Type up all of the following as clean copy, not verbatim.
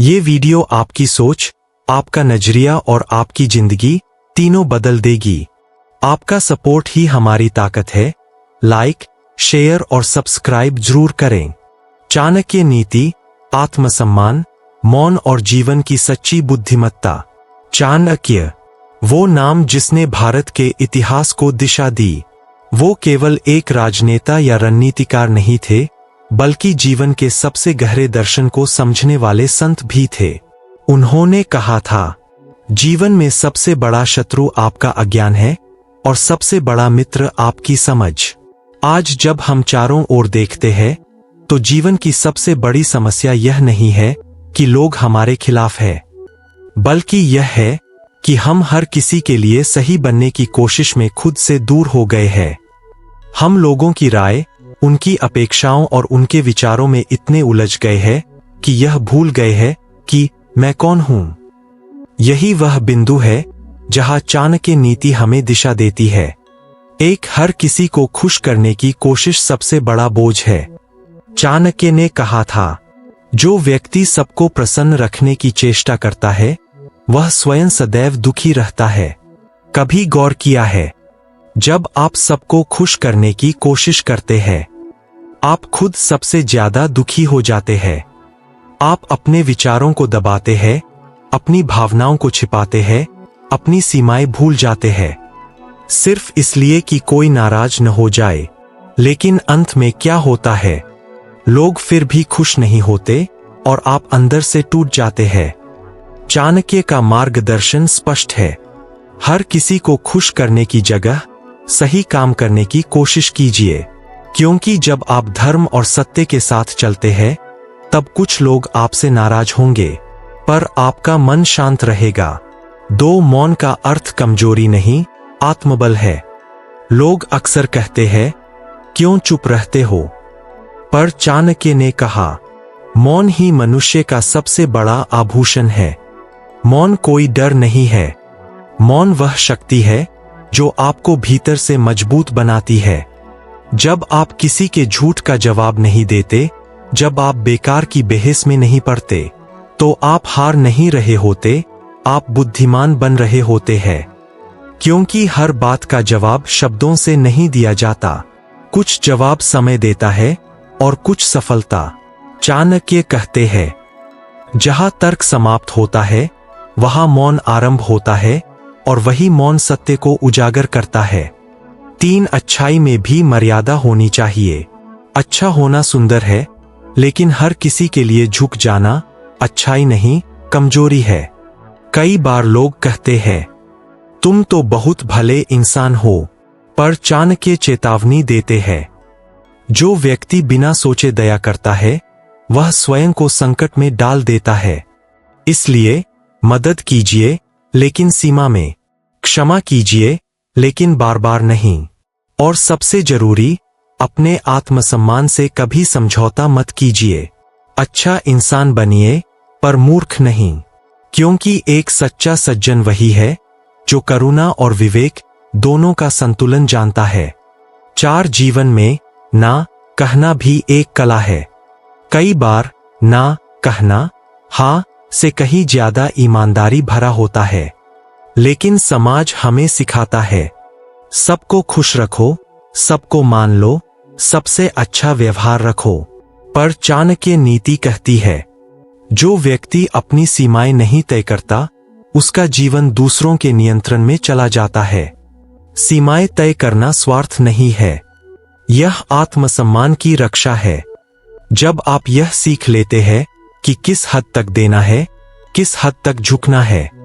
ये वीडियो आपकी सोच, आपका नजरिया और आपकी जिंदगी तीनों बदल देगी। आपका सपोर्ट ही हमारी ताकत है। लाइक, शेयर और सब्सक्राइब जरूर करें। चाणक्य नीति, आत्मसम्मान, मौन और जीवन की सच्ची बुद्धिमत्ता। चाणक्य, वो नाम जिसने भारत के इतिहास को दिशा दी। वो केवल एक राजनेता या रणनीतिकार नहीं थे, बल्कि जीवन के सबसे गहरे दर्शन को समझने वाले संत भी थे। उन्होंने कहा था, जीवन में सबसे बड़ा शत्रु आपका अज्ञान है और सबसे बड़ा मित्र आपकी समझ। आज जब हम चारों ओर देखते हैं, तो जीवन की सबसे बड़ी समस्या यह नहीं है कि लोग हमारे खिलाफ हैं, बल्कि यह है कि हम हर किसी के लिए सही बनने की कोशिश में खुद से दूर हो गए हैं। हम लोगों की राय, उनकी अपेक्षाओं और उनके विचारों में इतने उलझ गए हैं कि यह भूल गए हैं कि मैं कौन हूं। यही वह बिंदु है जहां चाणक्य नीति हमें दिशा देती है। हर किसी को खुश करने की कोशिश सबसे बड़ा बोझ है। चाणक्य ने कहा था, जो व्यक्ति सबको प्रसन्न रखने की चेष्टा करता है, वह स्वयं सदैव दुखी रहता है। कभी गौर किया है, जब आप सबको खुश करने की कोशिश करते हैं, आप खुद सबसे ज्यादा दुखी हो जाते हैं। आप अपने विचारों को दबाते हैं, अपनी भावनाओं को छिपाते हैं, अपनी सीमाएं भूल जाते हैं, सिर्फ इसलिए कि कोई नाराज न हो जाए। लेकिन अंत में क्या होता है? लोग फिर भी खुश नहीं होते और आप अंदर से टूट जाते हैं। चाणक्य का मार्गदर्शन स्पष्ट है। हर किसी को खुश करने की जगह सही काम करने की कोशिश कीजिए, क्योंकि जब आप धर्म और सत्य के साथ चलते हैं, तब कुछ लोग आपसे नाराज होंगे, पर आपका मन शांत रहेगा। मौन का अर्थ कमजोरी नहीं, आत्मबल है। लोग अक्सर कहते हैं, क्यों चुप रहते हो? पर चाणक्य ने कहा, मौन ही मनुष्य का सबसे बड़ा आभूषण है। मौन कोई डर नहीं है। मौन वह शक्ति है जो आपको भीतर से मजबूत बनाती है। जब आप किसी के झूठ का जवाब नहीं देते, जब आप बेकार की बहस में नहीं पड़ते, तो आप हार नहीं रहे होते, आप बुद्धिमान बन रहे होते हैं। क्योंकि हर बात का जवाब शब्दों से नहीं दिया जाता। कुछ जवाब समय देता है और कुछ सफलता। चाणक्य कहते हैं, जहां तर्क समाप्त होता है, वहां मौन आरंभ होता है, और वही मौन सत्य को उजागर करता है। अच्छाई में भी मर्यादा होनी चाहिए। अच्छा होना सुंदर है, लेकिन हर किसी के लिए झुक जाना अच्छाई नहीं, कमजोरी है। कई बार लोग कहते हैं, तुम तो बहुत भले इंसान हो, पर चाणक्य चेतावनी देते हैं, जो व्यक्ति बिना सोचे दया करता है, वह स्वयं को संकट में डाल देता है। इसलिए मदद कीजिए, लेकिन सीमा में। क्षमा कीजिए, लेकिन बार बार नहीं। और सबसे जरूरी, अपने आत्मसम्मान से कभी समझौता मत कीजिए। अच्छा इंसान बनिए, पर मूर्ख नहीं, क्योंकि एक सच्चा सज्जन वही है जो करुणा और विवेक दोनों का संतुलन जानता है। जीवन में ना कहना भी एक कला है। कई बार ना कहना हाँ से कहीं ज्यादा ईमानदारी भरा होता है। लेकिन समाज हमें सिखाता है, सबको खुश रखो, सबको मान लो, सबसे अच्छा व्यवहार रखो। पर चाणक्य नीति कहती है, जो व्यक्ति अपनी सीमाएं नहीं तय करता, उसका जीवन दूसरों के नियंत्रण में चला जाता है। सीमाएं तय करना स्वार्थ नहीं है, यह आत्मसम्मान की रक्षा है। जब आप यह सीख लेते हैं कि किस हद तक देना है, किस हद तक झुकना है,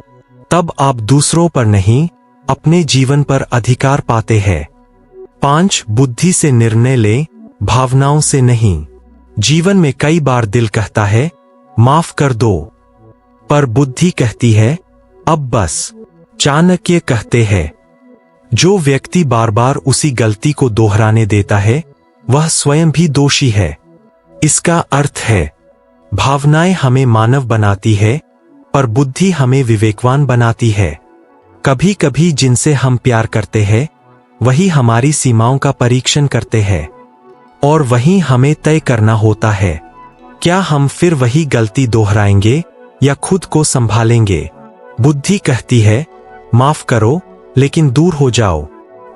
तब आप दूसरों पर नहीं, अपने जीवन पर अधिकार पाते हैं। बुद्धि से निर्णय लें, भावनाओं से नहीं। जीवन में कई बार दिल कहता है, माफ कर दो, पर बुद्धि कहती है, अब बस। चाणक्य कहते हैं, जो व्यक्ति बार बार उसी गलती को दोहराने देता है, वह स्वयं भी दोषी है। इसका अर्थ है, भावनाएं हमें मानव बनाती है, पर बुद्धि हमें विवेकवान बनाती है। कभी कभी जिनसे हम प्यार करते हैं, वही हमारी सीमाओं का परीक्षण करते हैं, और वही हमें तय करना होता है, क्या हम फिर वही गलती दोहराएंगे या खुद को संभालेंगे। बुद्धि कहती है माफ करो लेकिन दूर हो जाओ।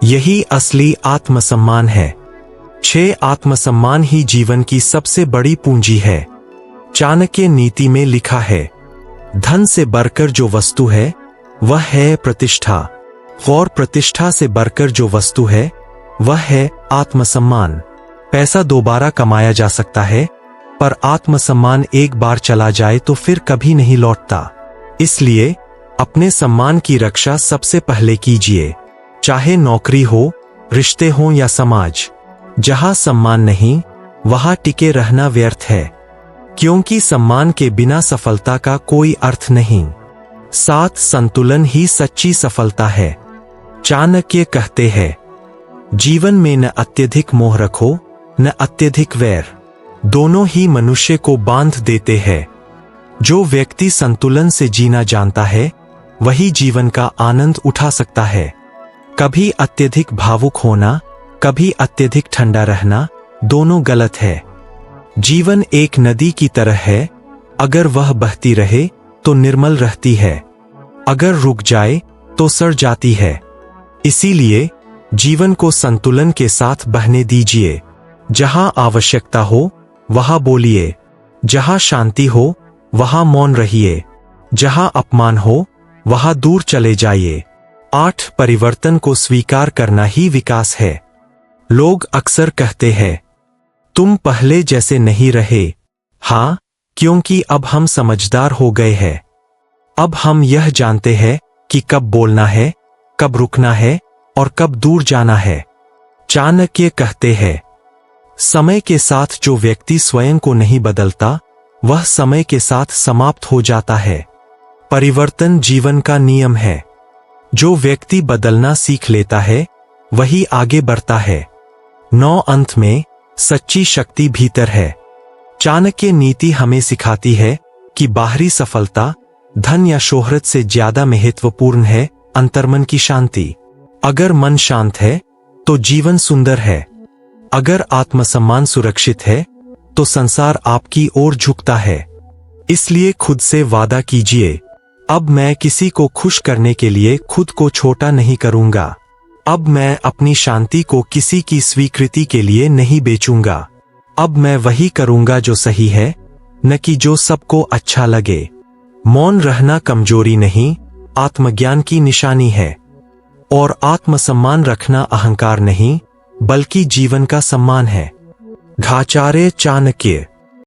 यही असली आत्मसम्मान है। 6 आत्मसम्मान ही जीवन की सबसे बड़ी पूंजी है। चाणक्य नीति में लिखा है, धन से बढ़कर जो वस्तु है वह है प्रतिष्ठा, और प्रतिष्ठा से बढ़कर जो वस्तु है वह है आत्मसम्मान। पैसा दोबारा कमाया जा सकता है, पर आत्मसम्मान एक बार चला जाए तो फिर कभी नहीं लौटता। इसलिए अपने सम्मान की रक्षा सबसे पहले कीजिए, चाहे नौकरी हो, रिश्ते हों या समाज। जहां सम्मान नहीं वहां टिके रहना व्यर्थ है, क्योंकि सम्मान के बिना सफलता का कोई अर्थ नहीं। 7 संतुलन ही सच्ची सफलता है। चाणक्य कहते हैं, जीवन में न अत्यधिक मोह रखो न अत्यधिक वैर, दोनों ही मनुष्य को बांध देते हैं। जो व्यक्ति संतुलन से जीना जानता है वही जीवन का आनंद उठा सकता है। कभी अत्यधिक भावुक होना, कभी अत्यधिक ठंडा रहना, दोनों गलत है। जीवन एक नदी की तरह है, अगर वह बहती रहे तो निर्मल रहती है, अगर रुक जाए तो सड़ जाती है। इसीलिए जीवन को संतुलन के साथ बहने दीजिए। जहां आवश्यकता हो वहां बोलिए, जहां शांति हो वहां मौन रहिए, जहां अपमान हो वहां दूर चले जाइए। 8 परिवर्तन को स्वीकार करना ही विकास है। लोग अक्सर कहते हैं, तुम पहले जैसे नहीं रहे। हाँ, क्योंकि अब हम समझदार हो गए हैं। अब हम यह जानते हैं कि कब बोलना है, कब रुकना है और कब दूर जाना है। चाणक्य कहते हैं, समय के साथ जो व्यक्ति स्वयं को नहीं बदलता वह समय के साथ समाप्त हो जाता है। परिवर्तन जीवन का नियम है। जो व्यक्ति बदलना सीख लेता है वही आगे बढ़ता है। 9 अंत में सच्ची शक्ति भीतर है। चाणक्य नीति हमें सिखाती है कि बाहरी सफलता धन या शोहरत से ज्यादा महत्वपूर्ण है अंतर्मन की शांति। अगर मन शांत है तो जीवन सुंदर है। अगर आत्मसम्मान सुरक्षित है तो संसार आपकी ओर झुकता है। इसलिए खुद से वादा कीजिए, अब मैं किसी को खुश करने के लिए खुद को छोटा नहीं करूंगा। अब मैं अपनी शांति को किसी की स्वीकृति के लिए नहीं बेचूंगा। अब मैं वही करूंगा जो सही है, न कि जो सबको अच्छा लगे। मौन रहना कमजोरी नहीं, आत्मज्ञान की निशानी है। और आत्मसम्मान रखना अहंकार नहीं, बल्कि जीवन का सम्मान है। आचार्य चाणक्य।